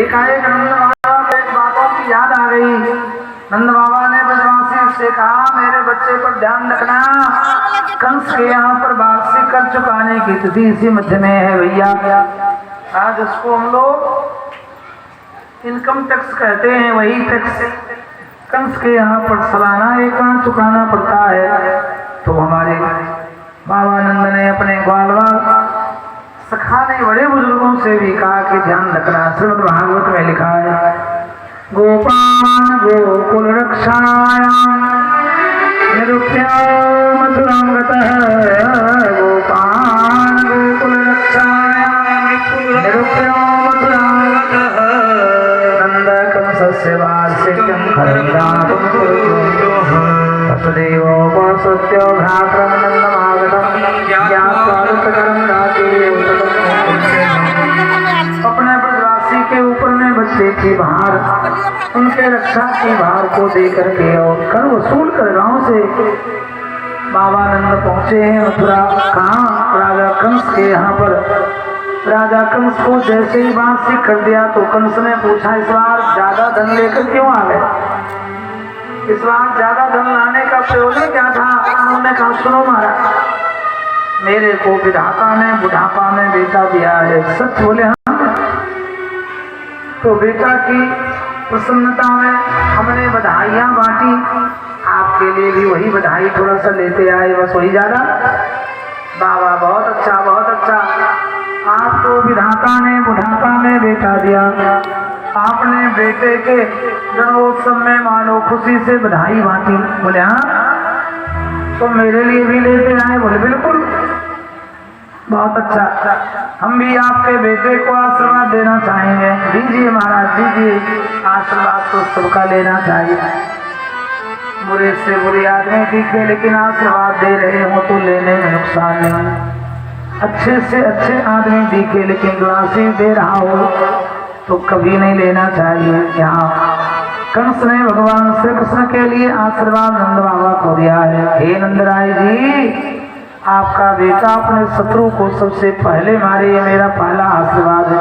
एकाएक नंद बाबा को एक बातों की याद आ गई। नंद बाबा ने ब्रजवासी से कहा, मेरे बच्चे पर ध्यान रखना, कंस के यहाँ पर वार्षिक कर चुकाने की तिथि इसी मध्य में है भैया। आज उसको हम लोग इनकम टैक्स कहते हैं, वही टैक्स कंस के यहाँ पर सालाना एक चुकाना पड़ता है। तो हमारे बाबा नंद ने अपने ग्वालवाल सखा ने बड़े बुजुर्गों से भी कहा कि ध्यान रखना। श्रीमद् भागवत में लिखा है, गोपान गोकुल रक्षायाम निरूप्य मथुरां गतः, गोपान गोकुल रक्षायाम निरूप्य मथुरां गतः, नंद कंसस्य वार्षिकं खरन्दातुं वसुदेवो वसुत्यो भ्रातरं नन्दमागतं ज्ञात्वा दुःखकरं रात्रिरेव। अपने ब्रजवासी के ऊपर में बच्चे की भार, उनके रक्षा की भार को दे करके और कर वसूल कर गांव से बाबा नंद पहुंचे हैं मथुरा। कहाँ? राजा कंस के यहाँ पर। राजा कंस को जैसे ही वार्षिक कर दिया तो कंस ने पूछा, इस बार ज्यादा धन लेकर क्यों आ गए? इस बार ज्यादा धन लाने का प्रयोजन क्या था? उन्होंने कहा, सुनो महाराज, मेरे को विधाता ने बुढ़ापा में बेटा दिया है। सच बोले हाँ? तो बेटा की प्रसन्नता में हमने बधाइयाँ बांटी, आपके लिए भी वही बधाई थोड़ा सा लेते आए, बस वही ज्यादा। बाबा बहुत अच्छा, बहुत अच्छा। आपको विधाता ने बुढ़ापा में बेटा दिया, आपने बेटे के जन्मोत्सव में मानो खुशी से बधाई बांटी। बोले हाँ, तो मेरे लिए भी लेते आए? बोले बिल्कुल, बहुत अच्छा। हम भी आपके बेटे को आशीर्वाद देना चाहेंगे। दीजिए महाराज, दीजिए। आशीर्वाद तो सबका लेना चाहिए। बुरे से बुरे आदमी दिखे लेकिन आशीर्वाद दे रहे हो तो लेने में नुकसान नहीं। अच्छे से अच्छे आदमी दिखे लेकिन जो आशीर्वाद दे रहा हो तो कभी नहीं लेना चाहिए। यहाँ कंस ने भगवान श्री कृष्ण के लिए आशीर्वाद नंद बाबा को दिया है। हे नंदराय जी, आपका बेटा अपने शत्रु को सबसे पहले मारे, ये मेरा पहला आशीर्वाद है।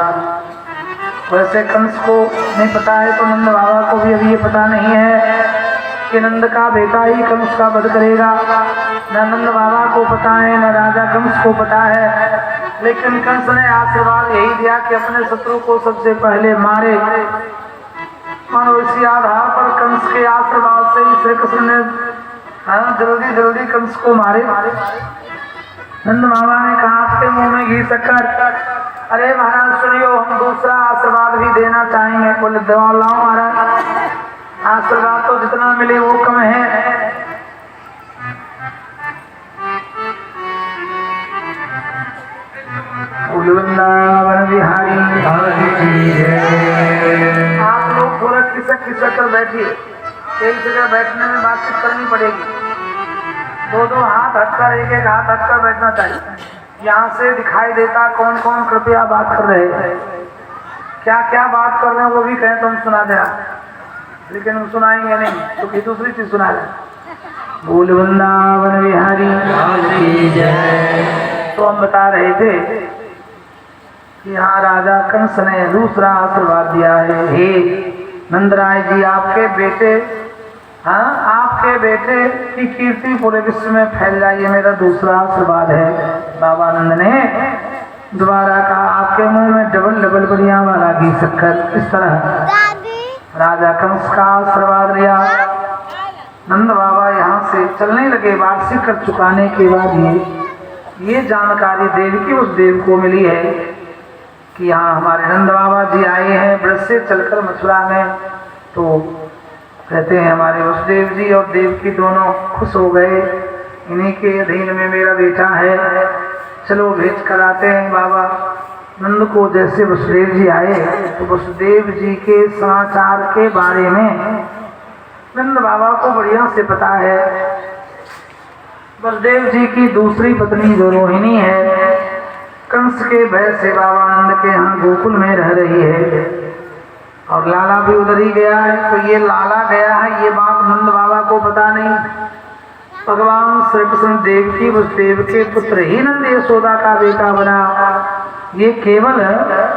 वैसे कंस को नहीं पता है तो नंद बाबा को भी अभी ये पता नहीं है कि नंद का बेटा ही कंस का वध करेगा। न नंद बाबा को पता है, न राजा कंस को पता है, लेकिन कंस ने आशीर्वाद यही दिया कि अपने शत्रु को सबसे पहले मारे। और इसी आधार पर कंस के आशीर्वाद से ही श्री कृष्ण ने जल्दी जल्दी कंस को मारे। नंद बाबा ने कहा, आपके मुंह में घी शक्कर। अरे महाराज सुनियो, हम दूसरा आशीर्वाद भी देना चाहेंगे। बोले दवा लाओ महाराज, आशीर्वाद तो जितना मिले वो कम है। वृंदावन बिहारी आप लोग थोड़ा खिसक खिसक कर बैठिए, एक जगह बैठने में बातचीत करनी पड़ेगी। दो दो हाथ हटकर, एक एक हाथ हटकर बैठना चाहिए। यहाँ से दिखाई देता कौन कौन कृपया बात कर रहे हैं, क्या क्या बात कर रहे हैं वो भी कहें तो हम सुना दें, लेकिन हम सुनाएंगे नहीं तो कोई दूसरी चीज सुना दें। बोल वृंदावन बिहारी। तो हम बता रहे थे कि यहाँ राजा कंस ने दूसरा आशीर्वाद दिया है। हे नंदराय जी, आपके बेटे, हाँ आपके बेटे की कीर्ति पूरे विश्व में फैल जाए, ये मेरा दूसरा आशीर्वाद है। बाबा नंद ने दोबारा कहा, आपके मुंह में डबल डबल बढ़िया वाला घी शक्कर। इस तरह राजा कंस का आशीर्वाद लिया। नंद बाबा यहाँ से चलने लगे। वार्षिक कर चुकाने के बाद ये जानकारी देवकी उस देव को मिली है कि यहाँ हमारे नंद बाबा जी आए हैं ब्रज से चलकर मथुरा में। तो कहते हैं हमारे वसुदेव जी और देवकी दोनों खुश हो गए, इन्हीं के अधीन में मेरा बेटा है, चलो भेज कर आते हैं। बाबा नंद को जैसे वसुदेव जी आए तो वसुदेव जी के समाचार के बारे में नंद बाबा को बढ़िया से पता है। वसुदेव जी की दूसरी पत्नी जो रोहिणी है, कंस के भय से बाबा नंद के यहाँ गोकुल में रह रही है, और लाला भी उधर ही गया है। तो ये लाला गया है, ये बात नंद बाबा को पता नहीं। भगवान श्री कृष्ण देवकी वसुदेव के पुत्र ही नंद यशोदा का बेटा बना, ये केवल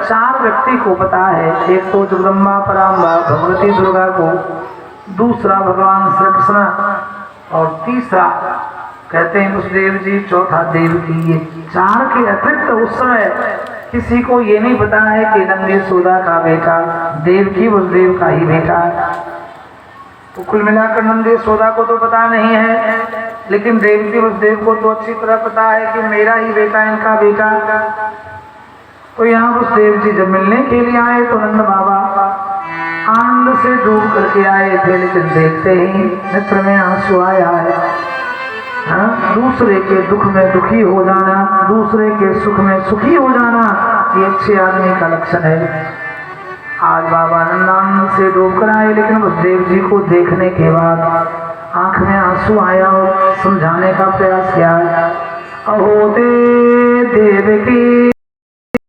4 व्यक्ति को पता है। एक तो जगदम्बा पराम्बा भगवती दुर्गा को, दूसरा भगवान श्री कृष्ण, और तीसरा कहते हैं वसुदेव जी, चौथा देवकी। ये 4 के अतिरिक्त उस समय किसी को ये नहीं पता है कि नंद यशोदा का बेटा देवकी वसुदेव का ही बेटा है। तो कुल मिलाकर नंद यशोदा को तो पता नहीं है, लेकिन देवकी वसुदेव को तो अच्छी तरह पता है कि मेरा ही बेटा इनका बेटा। तो यहाँ वसुदेव जी जब मिलने के लिए आए तो नंद बाबा आनंद से डूब करके आए थे, लेकिन देखते ही नेत्र में आंसू आया है। दूसरे के दुख में दुखी हो जाना, दूसरे के सुख में सुखी हो जाना, ये अच्छे आदमी का लक्षण है। आज बाबा नंदानंद से डूब कर आए, लेकिन वसुदेव जी को देखने के बाद आंख में आंसू आया और समझाने का प्रयास किया। अहो देवकी